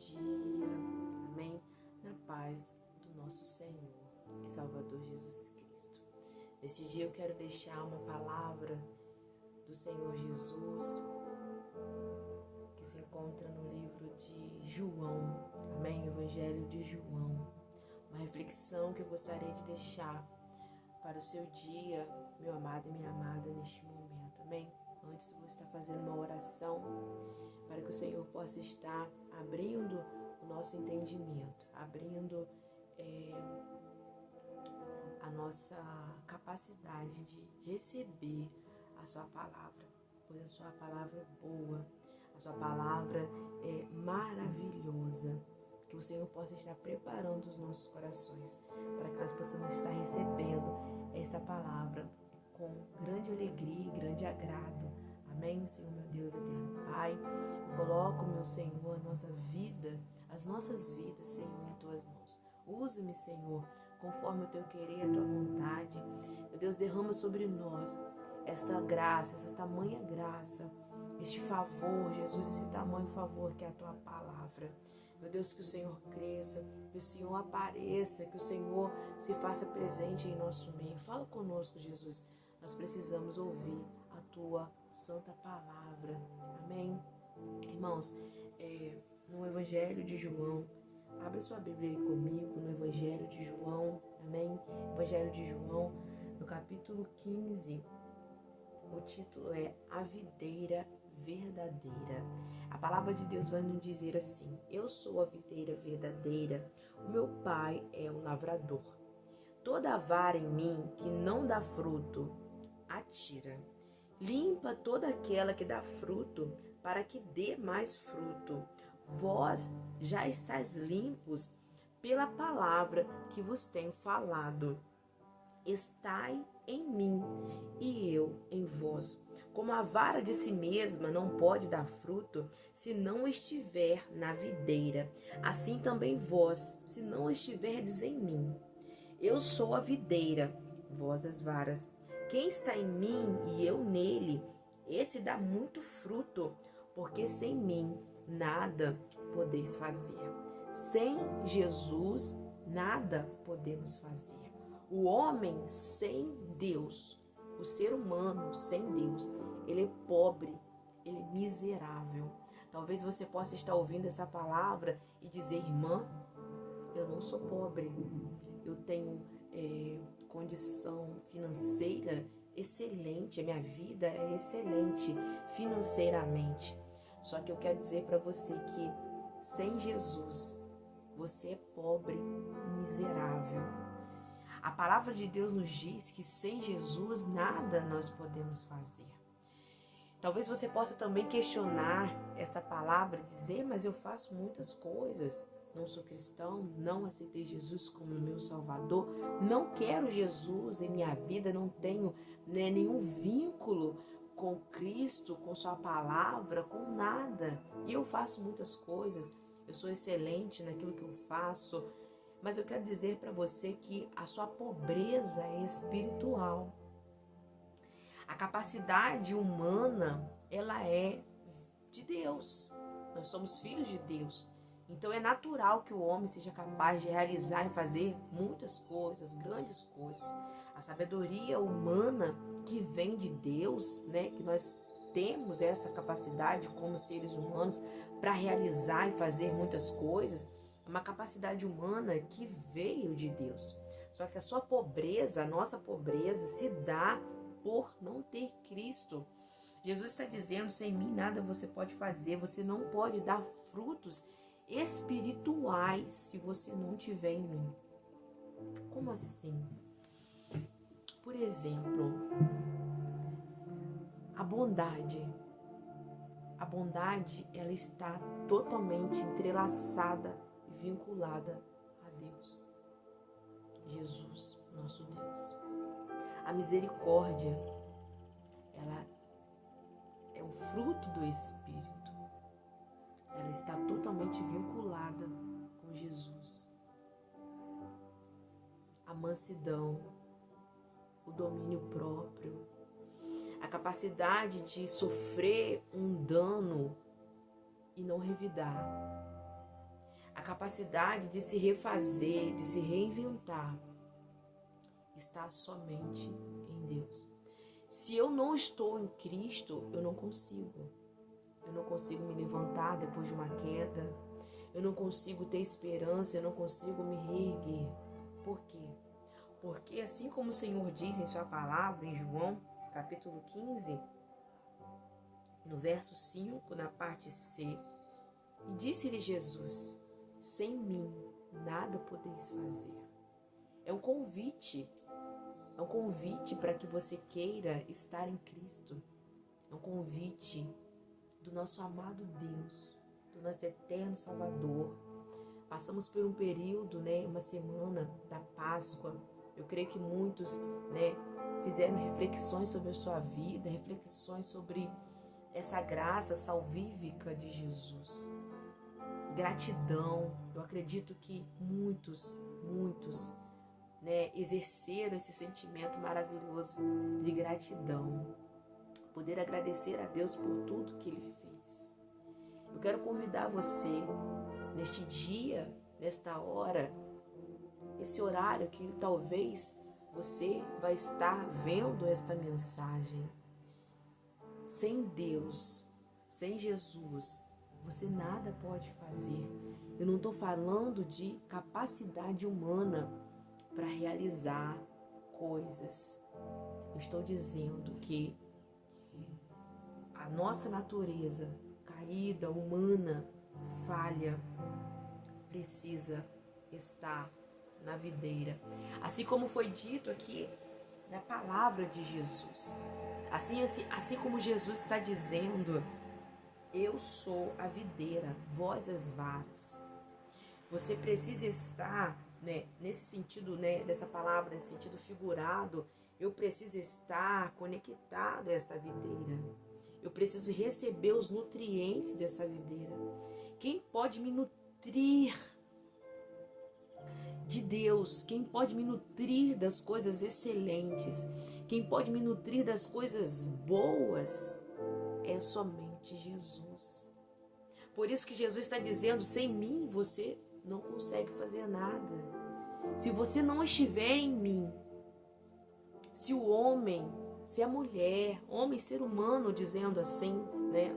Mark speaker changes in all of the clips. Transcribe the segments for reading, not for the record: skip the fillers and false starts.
Speaker 1: dia, amém? Na paz do nosso Senhor e Salvador Jesus Cristo. Nesse dia eu quero deixar uma palavra do Senhor Jesus que se encontra no livro de João, amém? Evangelho de João. Uma reflexão que eu gostaria de deixar para o seu dia, meu amado e minha amada, neste momento, amém? Antes eu vou estar fazendo uma oração para que o Senhor possa estar abrindo o nosso entendimento, abrindo a nossa capacidade de receber a sua palavra, pois a sua palavra é boa, a sua palavra é maravilhosa. Que o Senhor possa estar preparando os nossos corações para que nós possamos estar recebendo esta palavra com grande alegria e grande agrado. Amém, Senhor, meu Deus eterno Pai. Eu coloco, meu Senhor, a nossa vida, as nossas vidas, Senhor, em Tuas mãos. Usa-me, Senhor, conforme o Teu querer e a Tua vontade. Meu Deus, derrama sobre nós esta graça, essa tamanha graça, este favor, Jesus, esse tamanho favor que é a Tua palavra. Meu Deus, que o Senhor cresça, que o Senhor apareça, que o Senhor se faça presente em nosso meio. Fala conosco, Jesus. Nós precisamos ouvir a Tua santa palavra. Amém? Irmãos, no Evangelho de João, abre sua Bíblia aí comigo, no Evangelho de João, amém? Evangelho de João, no capítulo 15, o título é A Videira Verdadeira. A palavra de Deus vai nos dizer assim: eu sou a videira verdadeira, o meu pai é o lavrador. Toda vara em mim que não dá fruto, atira. Limpa toda aquela que dá fruto, para que dê mais fruto. Vós já estáis limpos pela palavra que vos tenho falado. Estai em mim e eu em vós. Como a vara de si mesma não pode dar fruto se não estiver na videira, assim também vós, se não estiverdes em mim. Eu sou a videira, vós as varas. Quem está em mim e eu nele, esse dá muito fruto, porque sem mim nada podeis fazer. Sem Jesus nada podemos fazer. O homem sem Deus, o ser humano sem Deus, ele é pobre, ele é miserável. Talvez você possa estar ouvindo essa palavra e dizer: irmã, eu não sou pobre, eu tenho condição financeira excelente, a minha vida é excelente financeiramente. Só que eu quero dizer para você que sem Jesus você é pobre e miserável. A palavra de Deus nos diz que sem Jesus nada nós podemos fazer. Talvez você possa também questionar esta palavra, dizer: mas eu faço muitas coisas, não sou cristão, não aceitei Jesus como meu Salvador, não quero Jesus em minha vida, não tenho nenhum vínculo com Cristo, com sua palavra, com nada. E eu faço muitas coisas, eu sou excelente naquilo que eu faço. Mas eu quero dizer para você que a sua pobreza é espiritual. A capacidade humana, ela é de Deus. Nós somos filhos de Deus. Então é natural que o homem seja capaz de realizar e fazer muitas coisas, grandes coisas. A sabedoria humana que vem de Deus, né, que nós temos essa capacidade como seres humanos para realizar e fazer muitas coisas, é uma capacidade humana que veio de Deus. Só que a sua pobreza, a nossa pobreza, se dá por não ter Cristo. Jesus está dizendo: sem mim nada você pode fazer, você não pode dar frutos espirituais se você não tiver em mim. Como assim? Por exemplo, a bondade, ela está totalmente entrelaçada e vinculada a Deus, Jesus, nosso Deus. A misericórdia, ela é o fruto do Espírito. Ela está totalmente vinculada com Jesus. A mansidão, o domínio próprio, a capacidade de sofrer um dano e não revidar. capacidade de se refazer, de se reinventar, está somente em Deus. Se eu não estou em Cristo, eu não consigo. Eu não consigo me levantar depois de uma queda. Eu não consigo ter esperança, eu não consigo me reerguer. Por quê? Porque assim como o Senhor diz em sua palavra, em João, capítulo 15, no verso 5, na parte C, e disse-lhe Jesus: sem mim nada podeis fazer. É um convite para que você queira estar em Cristo. É um convite do nosso amado Deus, do nosso eterno Salvador. Passamos por um período, uma semana da Páscoa. Eu creio que muitos, fizeram reflexões sobre a sua vida, reflexões sobre essa graça salvífica de Jesus. Gratidão. Eu acredito que muitos, exerceram esse sentimento maravilhoso de gratidão. Poder agradecer a Deus por tudo que Ele fez. Eu quero convidar você, neste dia, nesta hora, esse horário que talvez você vai estar vendo esta mensagem. Sem Deus, sem Jesus, você nada pode fazer. Eu não estou falando de capacidade humana para realizar coisas. Eu estou dizendo que a nossa natureza caída, humana, falha, precisa estar na videira. Assim como foi dito aqui na palavra de Jesus. Assim como Jesus está dizendo: eu sou a videira, vós as varas. Você precisa estar, nesse sentido, dessa palavra, nesse sentido figurado, eu preciso estar conectado a esta videira. Eu preciso receber os nutrientes dessa videira. Quem pode me nutrir de Deus? Quem pode me nutrir das coisas excelentes? Quem pode me nutrir das coisas boas? É somente Jesus. Por isso que Jesus está dizendo: sem mim você não consegue fazer nada. Se você não estiver em mim, se o homem, se a mulher, homem, ser humano, dizendo assim,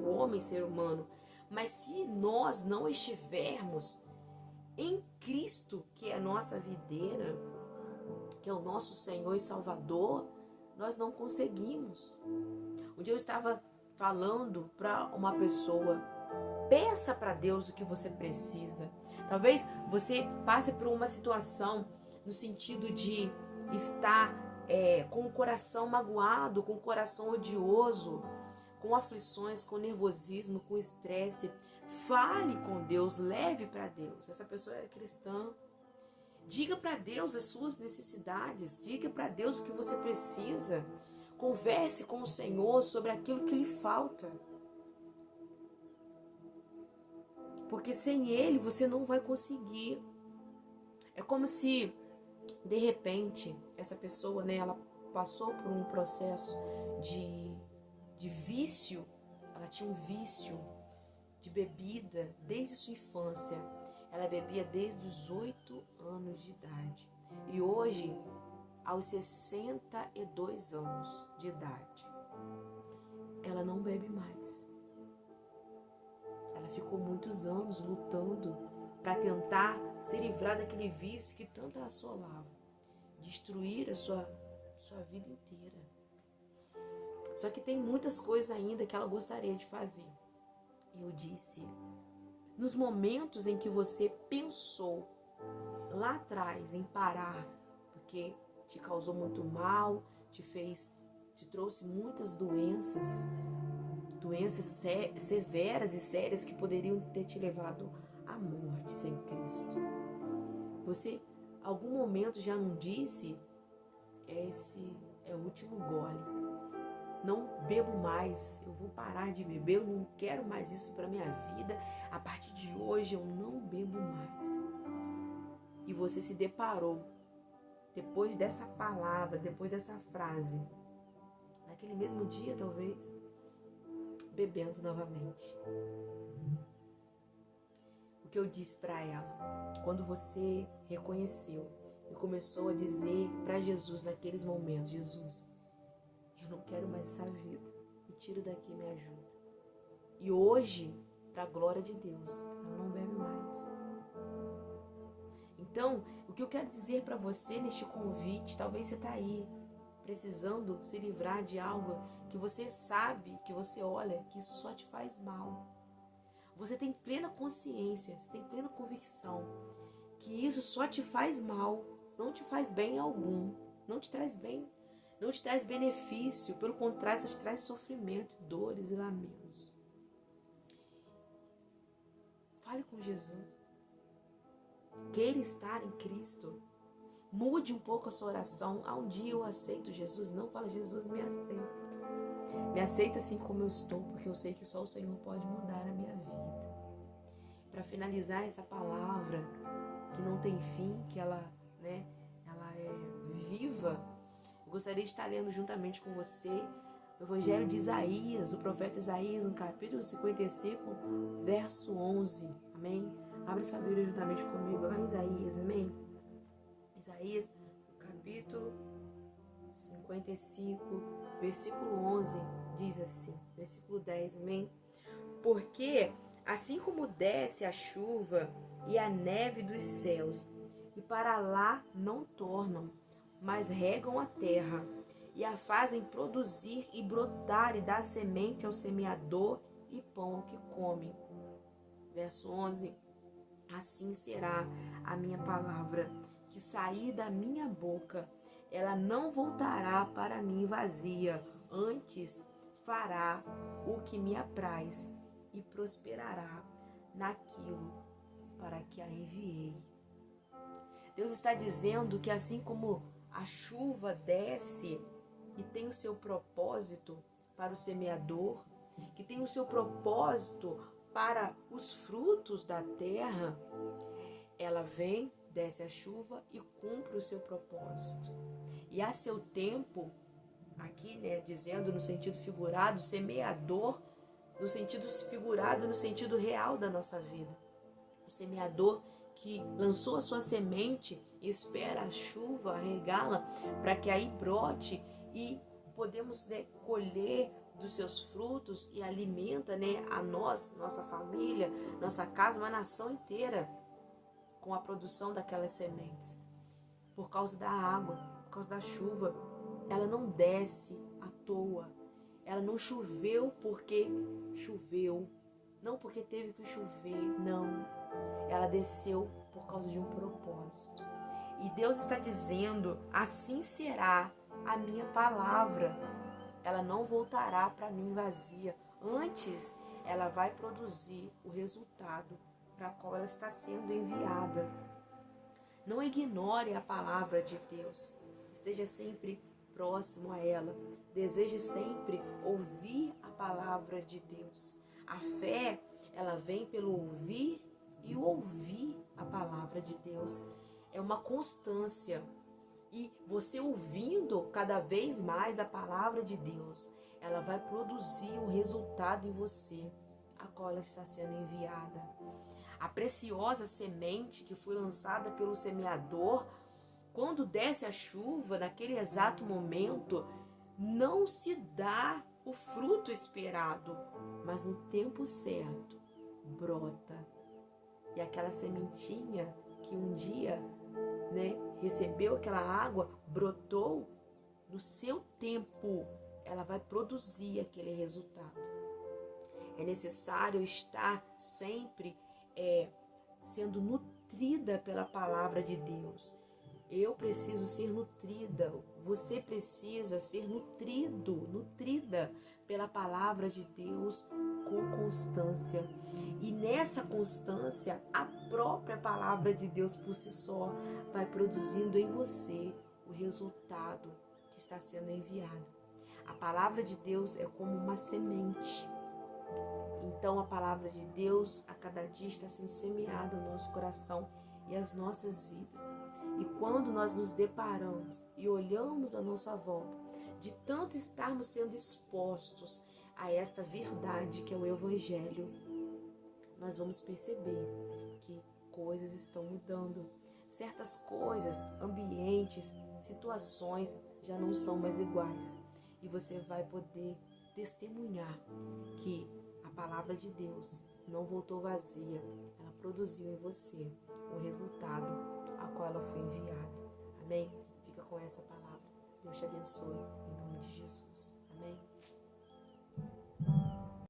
Speaker 1: o homem, ser humano, mas se nós não estivermos em Cristo, que é a nossa videira, que é o nosso Senhor e Salvador, nós não conseguimos. Um dia eu estava falando para uma pessoa: peça para Deus o que você precisa. Talvez você passe por uma situação no sentido de estar com o coração magoado, com o coração odioso, com aflições, com nervosismo, com estresse. Fale com Deus, leve para Deus. Essa pessoa é cristã. Diga para Deus as suas necessidades, diga para Deus o que você precisa. Converse com o Senhor sobre aquilo que lhe falta. Porque sem Ele você não vai conseguir. É como se, de repente, essa pessoa, ela passou por um processo de vício. Ela tinha um vício de bebida desde sua infância. Ela bebia desde os 8 anos de idade. E hoje, aos 62 anos de idade, ela não bebe mais. Ela ficou muitos anos lutando para tentar se livrar daquele vício que tanto a assolava, destruir a sua vida inteira. Só que tem muitas coisas ainda que ela gostaria de fazer. E eu disse: nos momentos em que você pensou lá atrás em parar, porque te causou muito mal, te trouxe muitas doenças severas e sérias que poderiam ter te levado à morte sem Cristo. Você, algum momento, já não disse: esse é o último gole. Não bebo mais, eu vou parar de beber, eu não quero mais isso para minha vida. A partir de hoje eu não bebo mais. E você se deparou, depois dessa palavra, depois dessa frase, naquele mesmo dia talvez, bebendo novamente. O que eu disse para ela. Quando você reconheceu e começou a dizer para Jesus naqueles momentos: Jesus, eu não quero mais essa vida, me tira daqui e me ajuda. E hoje, para a glória de Deus, ela não bebe mais. Então, o que eu quero dizer para você neste convite, talvez você está aí precisando se livrar de algo que você sabe, que você olha, que isso só te faz mal. Você tem plena consciência, você tem plena convicção que isso só te faz mal, não te faz bem algum, não te traz bem, não te traz benefício, pelo contrário, só te traz sofrimento, dores e lamentos. Fale com Jesus. Queira estar em Cristo. Mude um pouco a sua oração. Um dia eu aceito Jesus. Não fala: Jesus, me aceita. Me aceita assim como eu estou, porque eu sei que só o Senhor pode mudar a minha vida. Para finalizar essa palavra que não tem fim, que ela é viva, eu gostaria de estar lendo juntamente com você o Evangelho de Isaías, o profeta Isaías, no capítulo 55, verso 11. Amém? Abre sua Bíblia juntamente comigo lá em Isaías, amém? Isaías, capítulo 55, versículo 11, diz assim, versículo 10, amém? Porque assim como desce a chuva e a neve dos céus, e para lá não tornam, mas regam a terra, e a fazem produzir e brotar, e dar semente ao semeador e pão ao que come. Verso 11. Assim será a minha palavra que sair da minha boca. Ela não voltará para mim vazia, antes fará o que me apraz e prosperará naquilo para que a enviei. Deus está dizendo que assim como a chuva desce e tem o seu propósito para o semeador, que tem o seu propósito para os frutos da terra, ela vem, desce a chuva e cumpre o seu propósito. E a seu tempo, aqui, dizendo no sentido figurado, semeador, no sentido figurado, no sentido real da nossa vida. O semeador que lançou a sua semente e espera a chuva regá-la para que aí brote e podemos colher dos seus frutos e alimenta a nós, nossa família, nossa casa, uma nação inteira com a produção daquelas sementes. Por causa da água, por causa da chuva, ela não desce à toa. Ela não choveu porque choveu, não porque teve que chover, não. Ela desceu por causa de um propósito. E Deus está dizendo: assim será a minha palavra. Ela não voltará para mim vazia. Antes, ela vai produzir o resultado para o qual ela está sendo enviada. Não ignore a palavra de Deus. Esteja sempre próximo a ela. Deseje sempre ouvir a palavra de Deus. A fé, ela vem pelo ouvir e o ouvir a palavra de Deus. É uma constância. E você ouvindo cada vez mais a palavra de Deus, ela vai produzir um resultado em você, a qual ela está sendo enviada. A preciosa semente que foi lançada pelo semeador, quando desce a chuva, naquele exato momento, não se dá o fruto esperado, mas no tempo certo, brota. E aquela sementinha que um dia recebeu aquela água, brotou, no seu tempo ela vai produzir aquele resultado. É necessário estar sempre sendo nutrida pela palavra de Deus. Eu preciso ser nutrida, você precisa ser nutrida pela palavra de Deus com constância. E nessa constância, a própria palavra de Deus por si só vai produzindo em você o resultado que está sendo enviado. A palavra de Deus é como uma semente. Então a palavra de Deus a cada dia está sendo semeada no nosso coração e as nossas vidas. E quando nós nos deparamos e olhamos à nossa volta, de tanto estarmos sendo expostos a esta verdade que é o Evangelho, nós vamos perceber que coisas estão mudando. Certas coisas, ambientes, situações já não são mais iguais. E você vai poder testemunhar que a palavra de Deus não voltou vazia. Ela produziu em você o resultado a qual ela foi enviada. Amém? Fica com essa palavra. Deus te abençoe. Em nome de Jesus. Amém?